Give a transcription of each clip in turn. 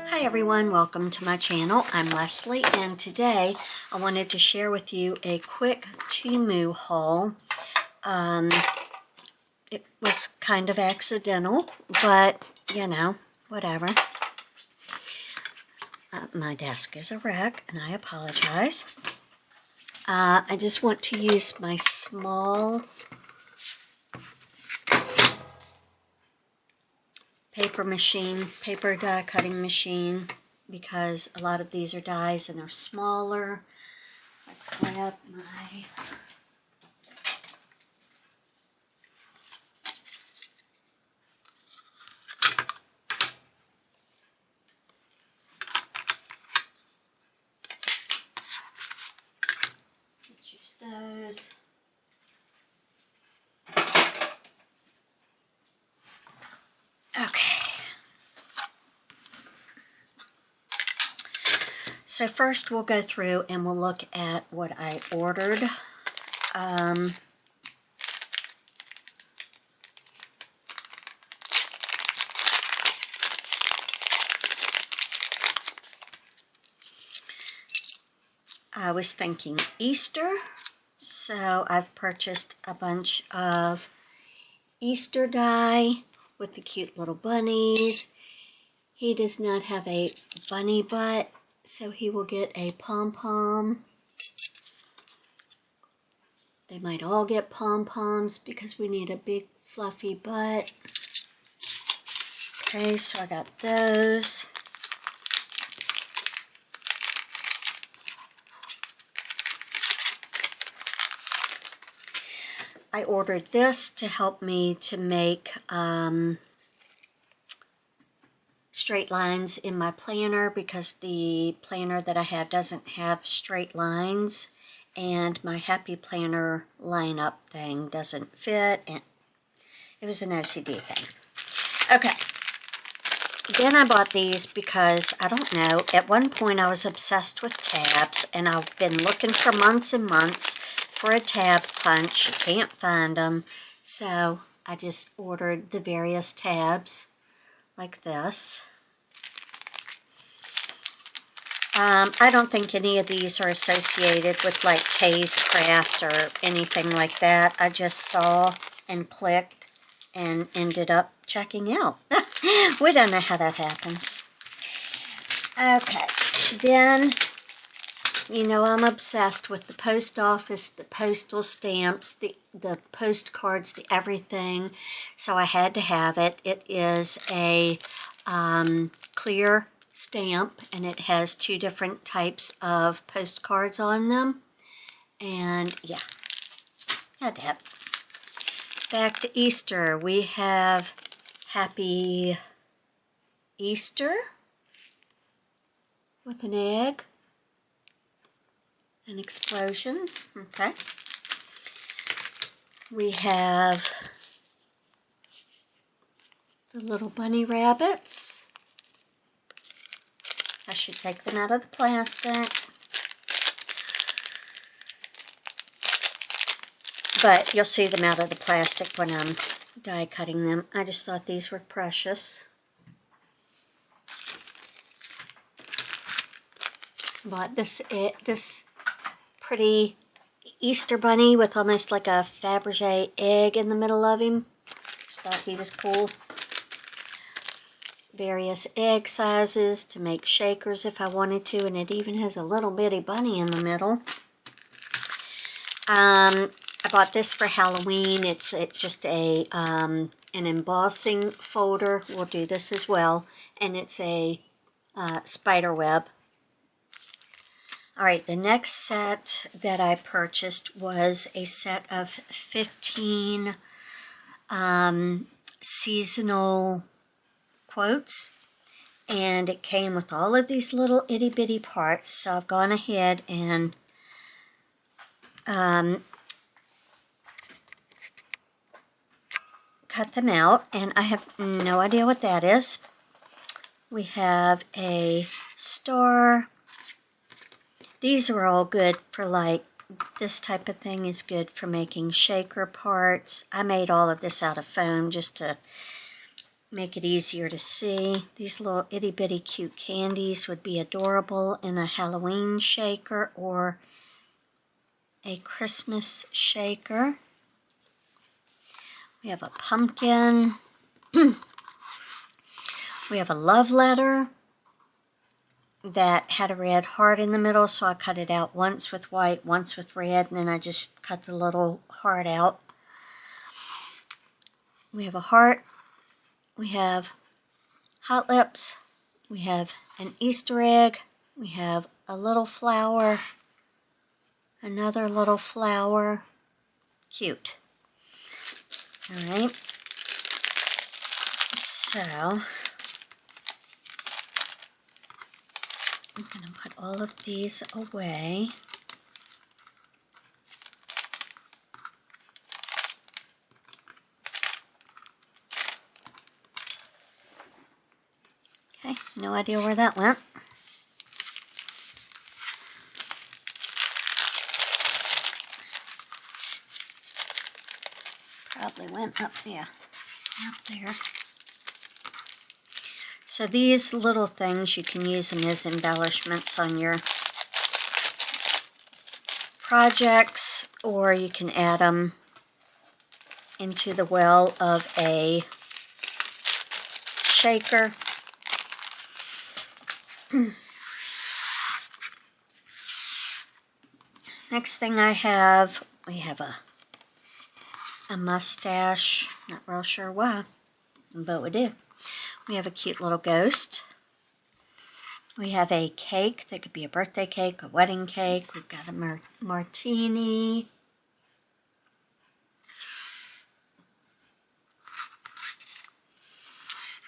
Hi everyone, welcome to my channel. I'm Leslie, and today I wanted to share with you a quick Temu haul. It was kind of accidental, but you know, whatever. My desk is a wreck and I apologize. I just want to use my small paper die cutting machine, because a lot of these are dies and they're smaller. Let's grab my let's use those. Okay. So first we'll go through and we'll look at what I ordered. I was thinking Easter, so I've purchased a bunch of Easter die with the cute little bunnies. He does not have a bunny butt, so he will get a pom-pom. They might all get pom-poms because we need a big fluffy butt. Okay, so I got those. I ordered this to help me to make straight lines in my planner, because the planner that I have doesn't have straight lines, and my Happy Planner lineup thing doesn't fit, and it was an OCD thing. Okay, then I bought these because, I don't know, at one point I was obsessed with tabs, and I've been looking for months and months for a tab punch. You can't find them, so I just ordered the various tabs like this. I don't think any of these are associated with like Kay's Craft or anything like that. I just saw and clicked and ended up checking out. We don't know how that happens. Okay, then, you know, I'm obsessed with the post office, the postal stamps, the postcards, the everything. So I had to have it. It is a clear stamp, and it has two different types of postcards on them. And yeah, had to have it. Back to Easter, we have Happy Easter with an egg and explosions. Okay. We have the little bunny rabbits. I should take them out of the plastic. But you'll see them out of the plastic when I'm die cutting them. I just thought these were precious. Bought this pretty Easter bunny with almost like a Fabergé egg in the middle of him. Just thought he was cool. Various egg sizes to make shakers if I wanted to, and it even has a little bitty bunny in the middle. I bought this for Halloween. It's just an embossing folder. We'll do this as well, and it's a spider web. Alright, the next set that I purchased was a set of 15 seasonal quotes, and it came with all of these little itty bitty parts, so I've gone ahead and cut them out, and I have no idea what that is. We have a star. These are all good for, like, this type of thing is good for making shaker parts. I made all of this out of foam just to make it easier to see. These little itty bitty cute candies would be adorable in a Halloween shaker or a Christmas shaker. We have a pumpkin. We have a love letter that had a red heart in the middle, so I cut it out once with white, once with red, and then I just cut the little heart out. We have a heart. We have hot lips. We have an Easter egg. We have a little flower. Another little flower. Cute. All right. So I'm going to put all of these away. Okay, no idea where that went. Probably went up, yeah, up there. So these little things, you can use them as embellishments on your projects, or you can add them into the well of a shaker. Next thing I have, we have a mustache. Not real sure why, but we do. We have a cute little ghost. We have a cake that could be a birthday cake, a wedding cake. We've got a martini.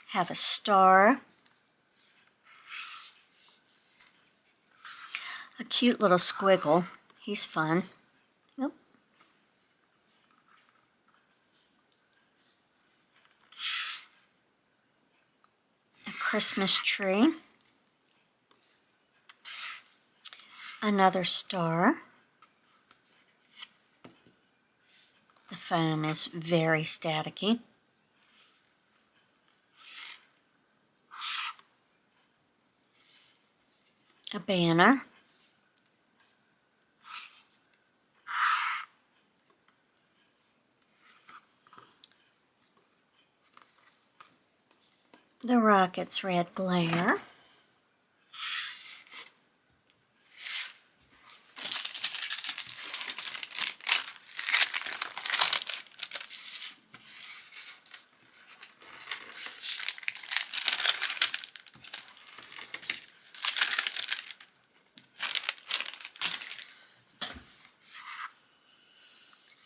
Have a star. A cute little squiggle. He's fun. Nope. A Christmas tree. Another star. The foam is very staticky. A banner. The rocket's red glare.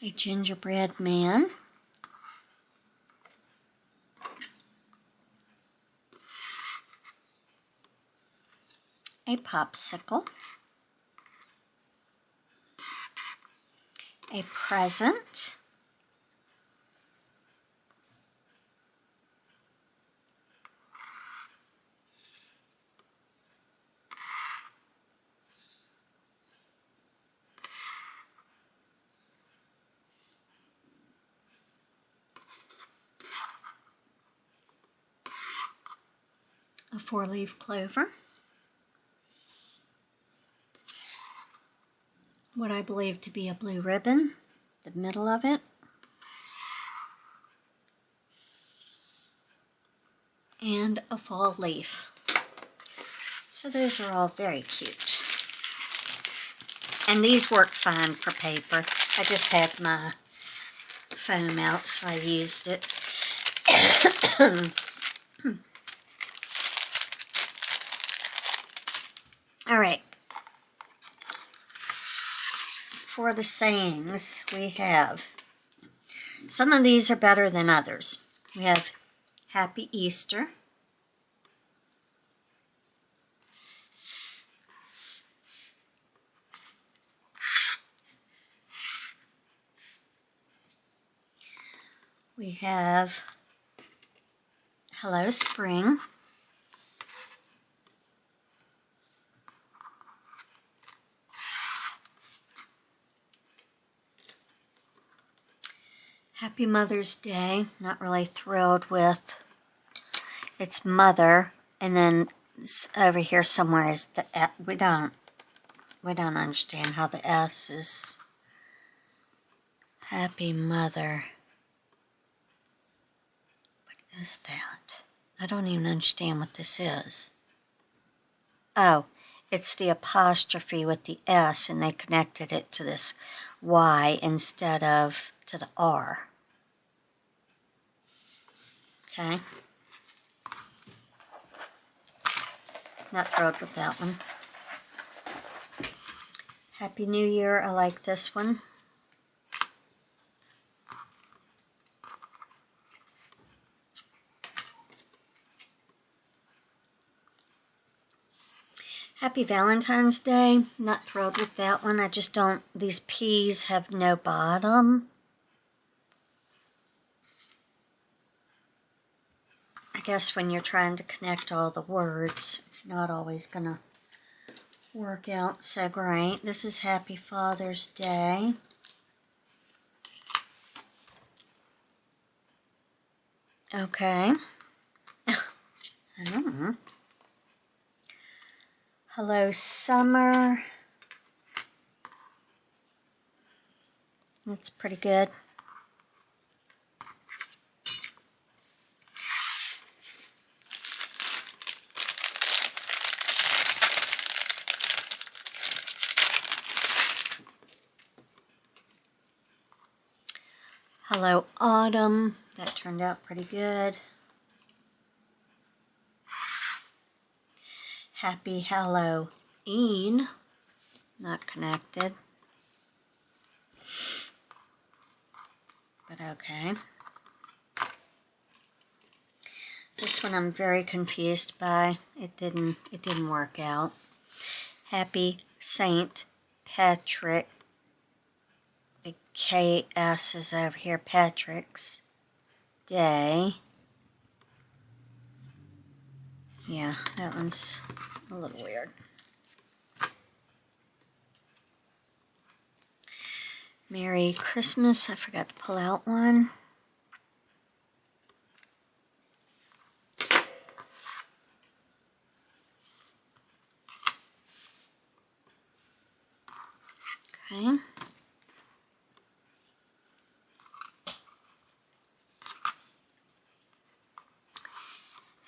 A gingerbread man. A popsicle. A present. A 4-leaf clover. What I believe to be a blue ribbon, the middle of it. And a fall leaf. So those are all very cute. And these work fine for paper. I just had my foam out, so I used it. All right. For the sayings, we have, some of these are better than others. We have Happy Easter. We have Hello Spring. Happy Mother's Day. Not really thrilled with it's mother, and then over here somewhere is the F. We don't understand how the S is. Happy mother. What is that? I don't even understand what this is. Oh, it's the apostrophe with the S, and they connected it to this Y instead of to the R. Okay. Not thrilled with that one. Happy New Year. I like this one. Happy Valentine's Day. Not thrilled with that one. I just don't, these P's have no bottom. I guess when you're trying to connect all the words, it's not always going to work out so great. This is Happy Father's Day. Okay. I don't know. Hello, Summer. That's pretty good. Hello, Autumn. That turned out pretty good. Happy Halloween. Not connected. But okay. This one I'm very confused by. It didn't work out. Happy Saint Patrick. The KS is over here. Patrick's Day. Yeah, that one's a little weird. Merry Christmas. I forgot to pull out one. Okay.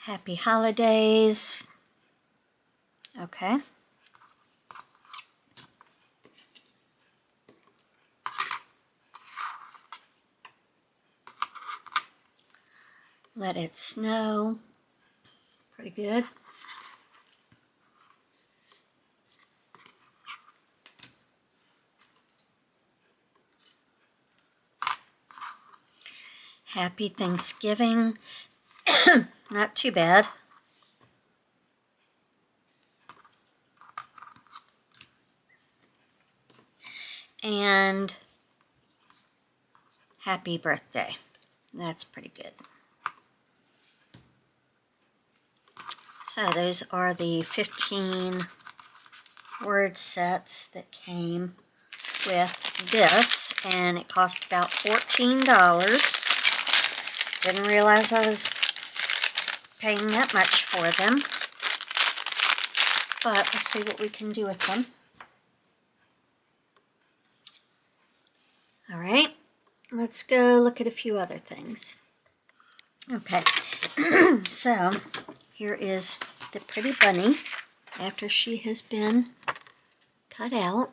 Happy Holidays. Okay. Let It Snow. Pretty good. Happy Thanksgiving. Not too bad. And happy birthday. That's pretty good. So those are the 15 word sets that came with this, and it cost about $14. Didn't realize I was paying that much for them, but we'll see what we can do with them. All right, let's go look at a few other things. Okay, so here is the pretty bunny after she has been cut out.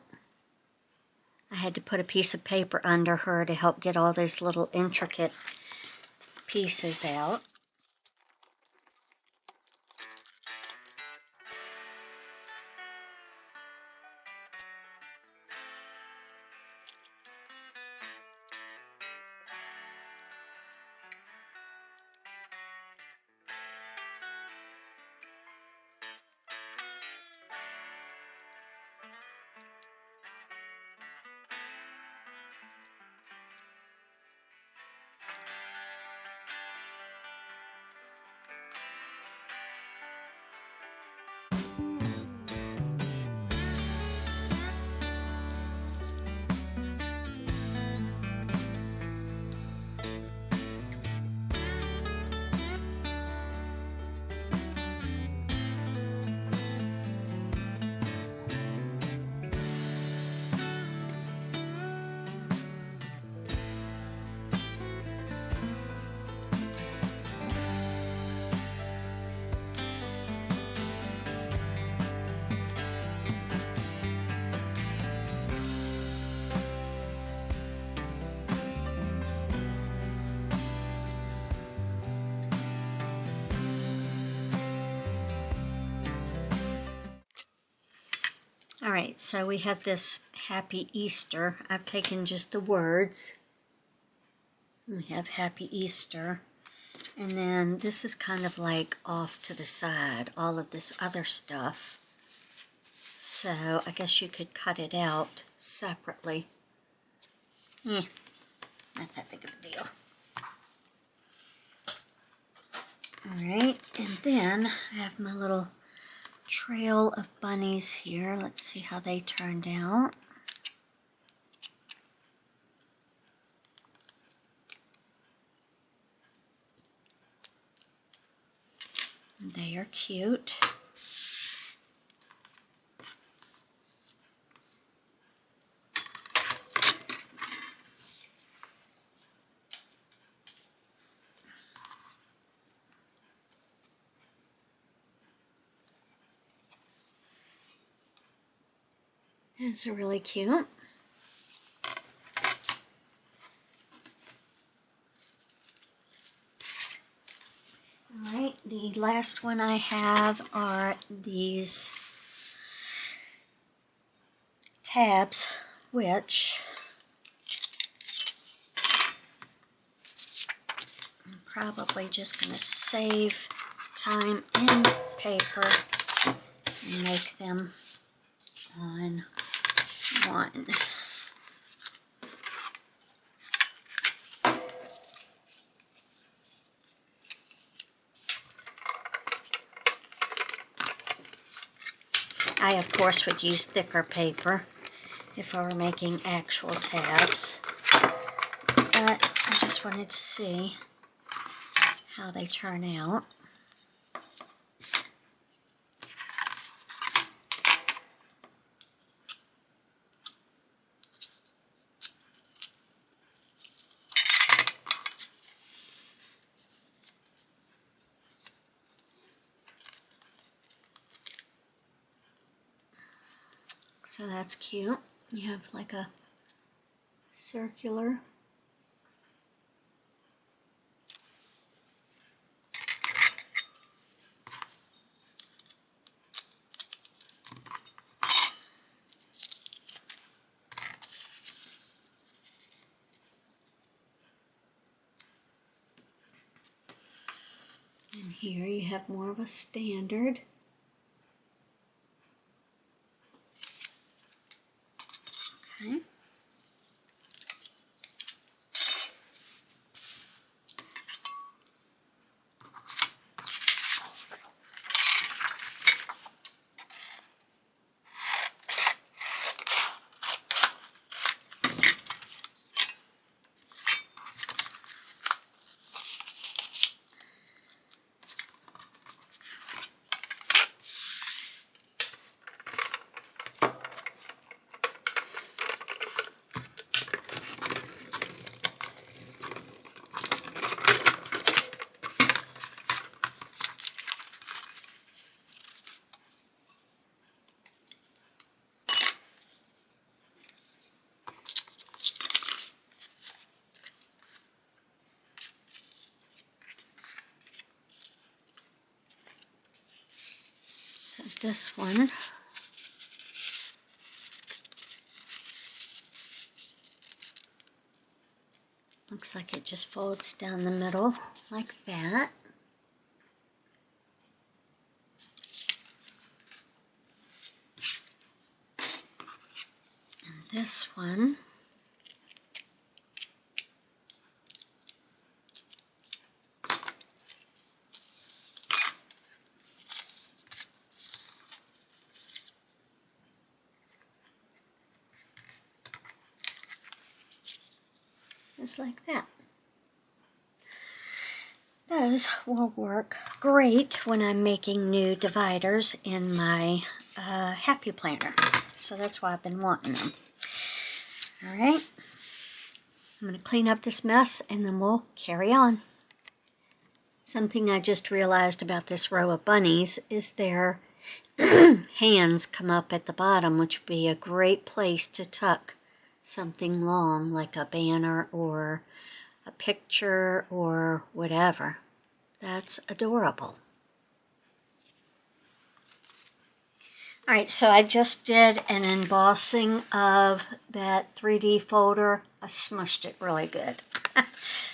I had to put a piece of paper under her to help get all those little intricate pieces out. All right, so we have this Happy Easter. I've taken just the words. We have Happy Easter. And then this is kind of like off to the side, all of this other stuff. So I guess you could cut it out separately. Not that big of a deal. Alright, and then I have my little trail of bunnies here. Let's see how they turned out. They are cute. These are really cute. Alright, the last one I have are these tabs, which I'm probably just going to save time and paper and make them on one. I, of course, would use thicker paper if I were making actual tabs, but I just wanted to see how they turn out. So that's cute. You have like a circular. And here you have more of a standard. Okay. So this one looks like it just folds down the middle like that. And this one is like that. Those will work great when I'm making new dividers in my Happy Planner. So that's why I've been wanting them. Alright, I'm going to clean up this mess and then we'll carry on. Something I just realized about this row of bunnies is their hands come up at the bottom, which would be a great place to tuck something long like a banner or a picture or whatever. That's adorable. All right, so I just did an embossing of that 3D folder. I smushed it really good.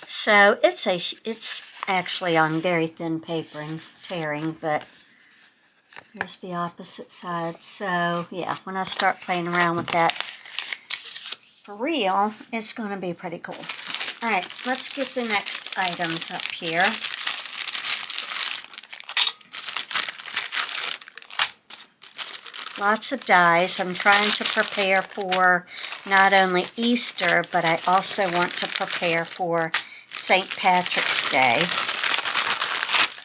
So it's actually on very thin paper and tearing, but here's the opposite side. So yeah, when I start playing around with that for real, it's going to be pretty cool. All right, let's get the next items up here. Lots of dies. I'm trying to prepare for not only Easter, but I also want to prepare for St. Patrick's Day.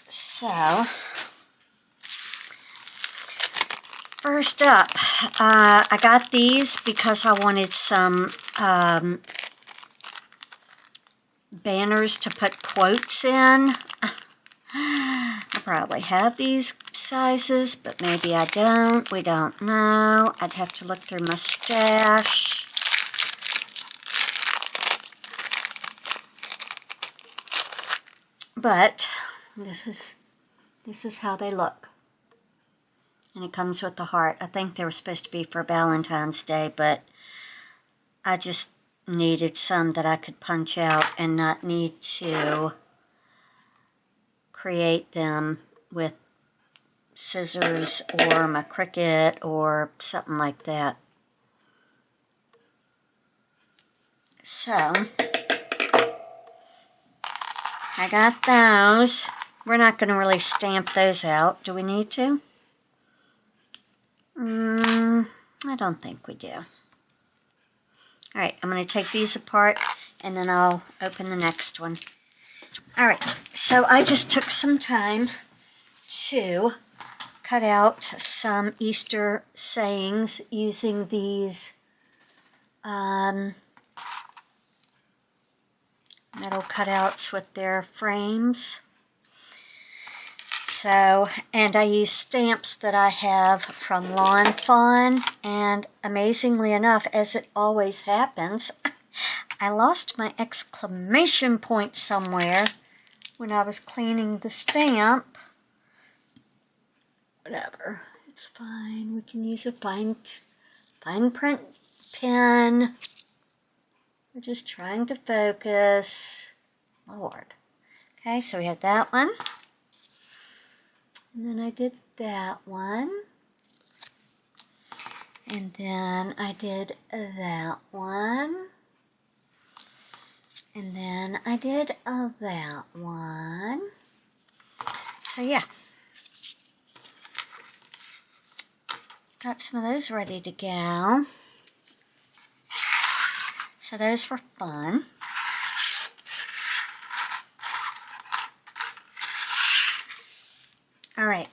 So, first up, I got these because I wanted some banners to put quotes in. I probably have these sizes, but maybe I don't. We don't know. I'd have to look through my stash. But this is how they look. And it comes with the heart. I think they were supposed to be for Valentine's Day, but I just needed some that I could punch out and not need to create them with scissors or my Cricut or something like that. So, I got those. We're not going to really stamp those out. Do we need to? I don't think we do. Alright, I'm going to take these apart and then I'll open the next one. Alright, so I just took some time to cut out some Easter sayings using these metal cutouts with their frames. So, and I use stamps that I have from Lawn Fawn, and amazingly enough, as it always happens, I lost my exclamation point somewhere when I was cleaning the stamp. Whatever, it's fine. We can use a fine print pen. We're just trying to focus. Lord. Okay, so we had that one. And then I did that one. And then I did that one. And then I did that one. So yeah. Got some of those ready to go. So those were fun. All right.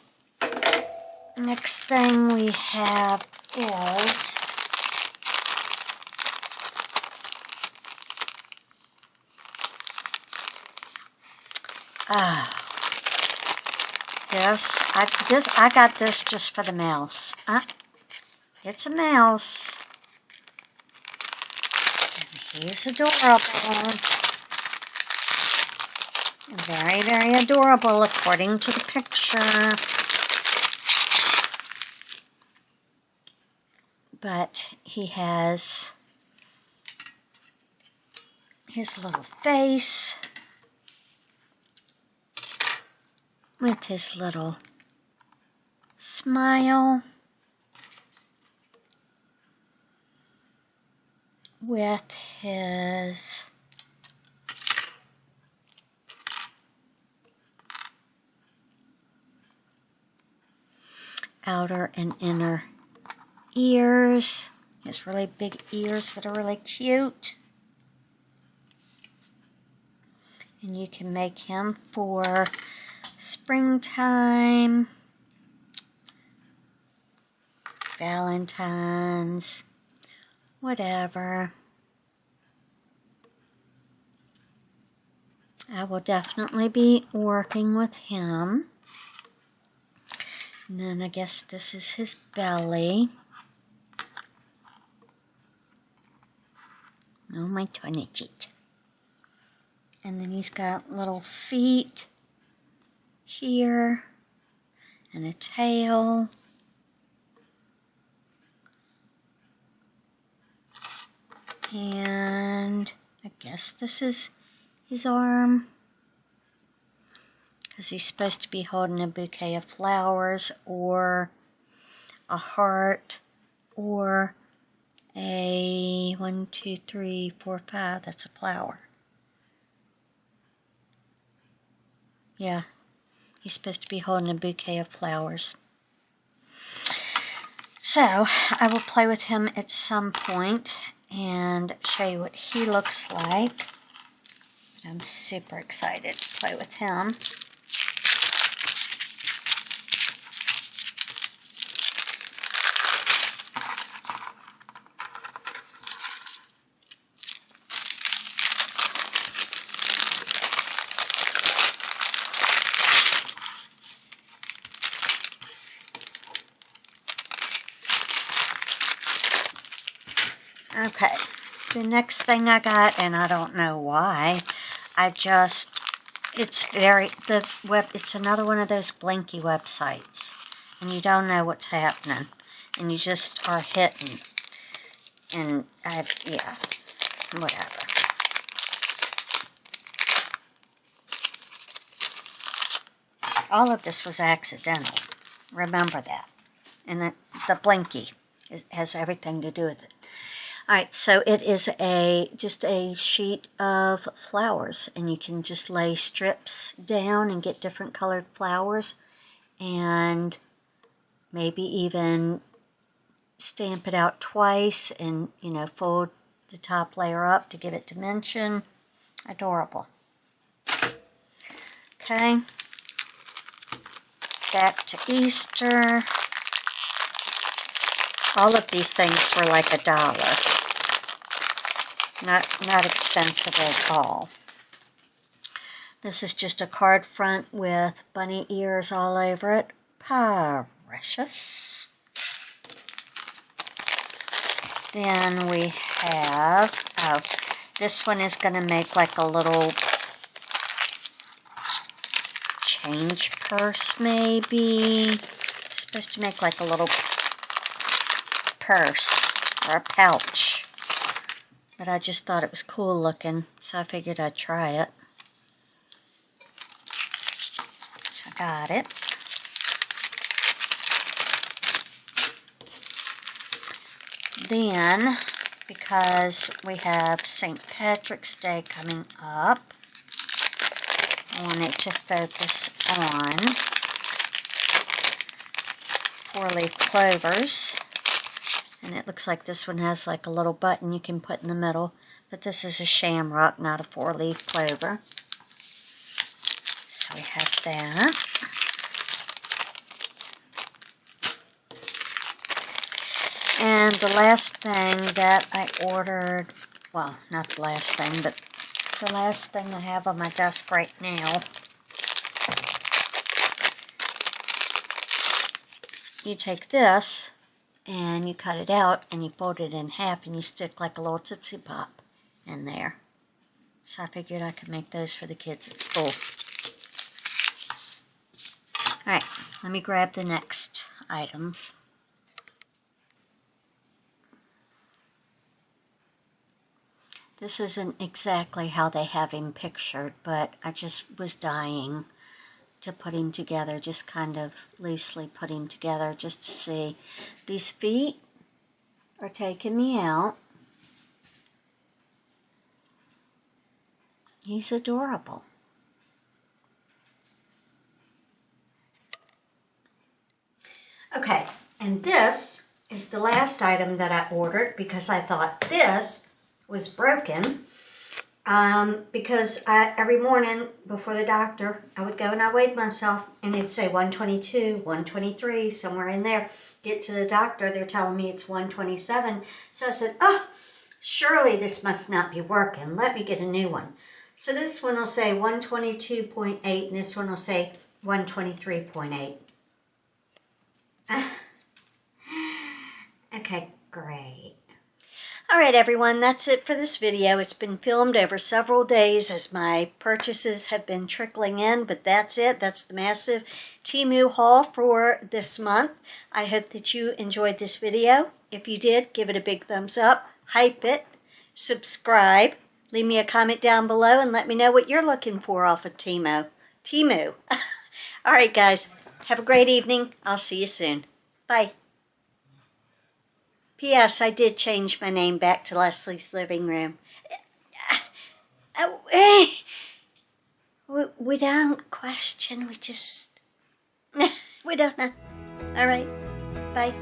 Next thing we have is I got this just for the mouse. It's a mouse. And he's adorable. Very, very adorable according to the picture. But he has his little face with his little smile, with his outer and inner ears. He has really big ears that are really cute. And you can make him for springtime, Valentine's, whatever. I will definitely be working with him. And then I guess this is his belly. Oh, my tiny teeth. And then he's got little feet here and a tail. And I guess this is his arm, because he's supposed to be holding a bouquet of flowers or a heart or a 1, 2, 3, 4, 5. That's a flower. Yeah, he's supposed to be holding a bouquet of flowers. So I will play with him at some point and show you what he looks like. But I'm super excited to play with him. Okay, the next thing I got, and I don't know why, it's another one of those blinky websites, and you don't know what's happening, and you just are hitting, and yeah, whatever. All of this was accidental, remember that, and the blinky has everything to do with it. Alright, so it is just a sheet of flowers, and you can just lay strips down and get different colored flowers, and maybe even stamp it out twice and, you know, fold the top layer up to give it dimension. Adorable. Okay, back to Easter. All of these things were like $1. Not expensive at all. This is just a card front with bunny ears all over it. Precious. Then we have, this one is going to make like a little change purse maybe. It's supposed to make like a little purse or a pouch. But I just thought it was cool looking, so I figured I'd try it. So I got it. Then, because we have St. Patrick's Day coming up, I wanted to focus on 4-leaf clovers. And it looks like this one has like a little button you can put in the middle. But this is a shamrock, not a 4-leaf clover. So we have that. And the last thing that I ordered, well, not the last thing, but the last thing I have on my desk right now. You take this, and you cut it out, and you fold it in half, and you stick like a little Tootsie Pop in there. So I figured I could make those for the kids at school. Alright, let me grab the next items. This isn't exactly how they have him pictured, but I just was dying to put him together, just kind of loosely put him together just to see. These feet are taking me out. He's adorable. Okay, and this is the last item that I ordered because I thought this was broken. Because every morning before the doctor, I would go and I weighed myself, and it'd say 122, 123, somewhere in there. Get to the doctor, they're telling me it's 127. So I said, oh, surely this must not be working. Let me get a new one. So this one will say 122.8, and this one will say 123.8. Okay, great. Alright everyone, that's it for this video. It's been filmed over several days as my purchases have been trickling in, but that's it. That's the massive Temu haul for this month. I hope that you enjoyed this video. If you did, give it a big thumbs up, hype it, subscribe, leave me a comment down below, and let me know what you're looking for off of Temu. All right, guys. Have a great evening. I'll see you soon. Bye. P.S. I did change my name back to Leslee's Living Room. We don't question. We just... we don't know. All right. Bye.